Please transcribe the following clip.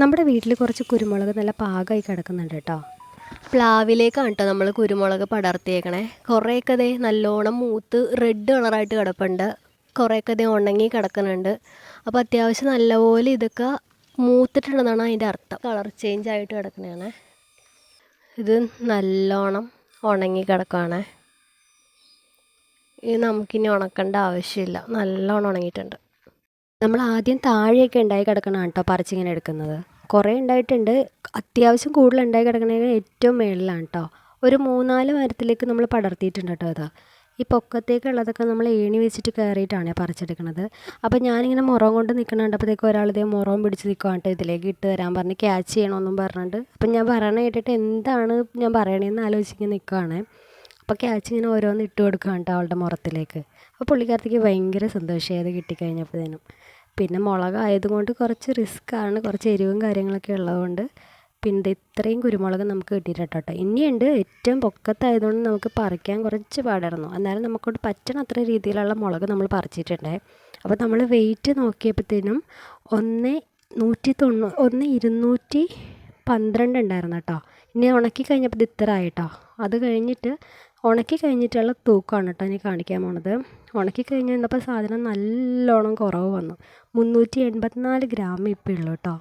നമ്മുടെ വീട്ടിൽ കുറച്ച് കുരുമുളക് നല്ല പാകമായി കിടക്കുന്നുണ്ട് കേട്ടോ. പ്ലാവിലേക്കാണ് കേട്ടോ നമ്മൾ കുരുമുളക് പടർത്തിയേക്കണേ. കുറേയൊക്കെ ദേ നല്ലോണം മൂത്ത് റെഡ് കളറായിട്ട് കിടപ്പുണ്ട്, കുറേയൊക്കെ ദേ ഉണങ്ങി കിടക്കുന്നുണ്ട്. അപ്പോൾ അത്യാവശ്യം നല്ലപോലെ ഇതൊക്കെ മൂത്തിട്ടുണ്ടെന്നാണ് അതിൻ്റെ അർത്ഥം. കളർ ചേഞ്ച് ആയിട്ട് കിടക്കണതാണ്. ഇത് നല്ലോണം ഉണങ്ങി കിടക്കുകയാണ്. ഇത് നമുക്കിനി ഉണക്കേണ്ട ആവശ്യമില്ല, നല്ലോണം ഉണങ്ങിയിട്ടുണ്ട്. നമ്മൾ ആദ്യം താഴെയൊക്കെ ഉണ്ടായി കിടക്കണതാണ് കേട്ടോ പറിച്ചിങ്ങനെ എടുക്കുന്നത്. കുറേ ഉണ്ടായിട്ടുണ്ട്, അത്യാവശ്യം കൂടുതൽ ഉണ്ടായി കിടക്കണതിന് ഏറ്റവും മേളിലാണ് കേട്ടോ. ഒരു 3-4 മരത്തിലേക്ക് നമ്മൾ പടർത്തിയിട്ടുണ്ട് കേട്ടോ. അതാ ഈ പൊക്കത്തേക്കുള്ളതൊക്കെ നമ്മൾ ഏണി വെച്ചിട്ട് കയറിയിട്ടാണ് പറിച്ചെടുക്കുന്നത്. അപ്പോൾ ഞാനിങ്ങനെ മുറം കൊണ്ട് നിൽക്കണുണ്ടപ്പോഴത്തേക്ക് ഒരാൾ ഇതേ മുറം പിടിച്ച് നിൽക്കുകയാണ് കേട്ടോ. ഇതിലേക്ക് ഇട്ട് തരാൻ പറഞ്ഞ് ക്യാച്ച് ചെയ്യണമെന്നും പറഞ്ഞിട്ട്. അപ്പം ഞാൻ പറയണ കേട്ടിട്ട് എന്താണ് ഞാൻ പറയണതെന്ന് ആലോചിക്കാൻ നിൽക്കുകയാണ്. അപ്പോൾ ക്യാച്ച് ഇങ്ങനെ ഓരോന്ന് ഇട്ട് കൊടുക്കുകയാണ് കേട്ടോ അവളുടെ മുറത്തിലേക്ക്. അപ്പോൾ പുള്ളിക്കാരത്തേക്ക് ഭയങ്കര സന്തോഷമായി അത് കിട്ടിക്കഴിഞ്ഞപ്പോഴത്തേനും. പിന്നെ മുളകായതുകൊണ്ട് കുറച്ച് റിസ്ക്കാണ്, കുറച്ച് എരിവും കാര്യങ്ങളൊക്കെ ഉള്ളതുകൊണ്ട്. പിന്നെ ഇത്രയും കുരുമുളക് നമുക്ക് കിട്ടിയിട്ടുണ്ട് കേട്ടോ. ഇനിയുണ്ട്, ഏറ്റവും പൊക്കത്തായതുകൊണ്ട് നമുക്ക് പറിക്കാൻ കുറച്ച് പാടായിരുന്നു. എന്നാലും നമുക്കൊണ്ട് പറ്റണ അത്ര രീതിയിലുള്ള മുളക് നമ്മൾ പറിച്ചിട്ടുണ്ടേ. അപ്പോൾ നമ്മൾ വെയിറ്റ് നോക്കിയപ്പോഴത്തേനും 212 ഉണ്ടായിരുന്നു കേട്ടോ. ഇനി ഉണക്കി കഴിഞ്ഞപ്പോൾ ഇത് ഇത്ര ആയിട്ടോ. അത് കഴിഞ്ഞിട്ട് ഉണക്കി കഴിഞ്ഞിട്ടുള്ള തൂക്കമാണ് കേട്ടോ ഇനി കാണിക്കാൻ പോണത്. ഉണക്കി കഴിഞ്ഞ് വന്നപ്പോൾ സാധനം നല്ലോണം കുറവ് വന്നു. 384 ഗ്രാം ഇപ്പോൾ ഉള്ളൂ കേട്ടോ.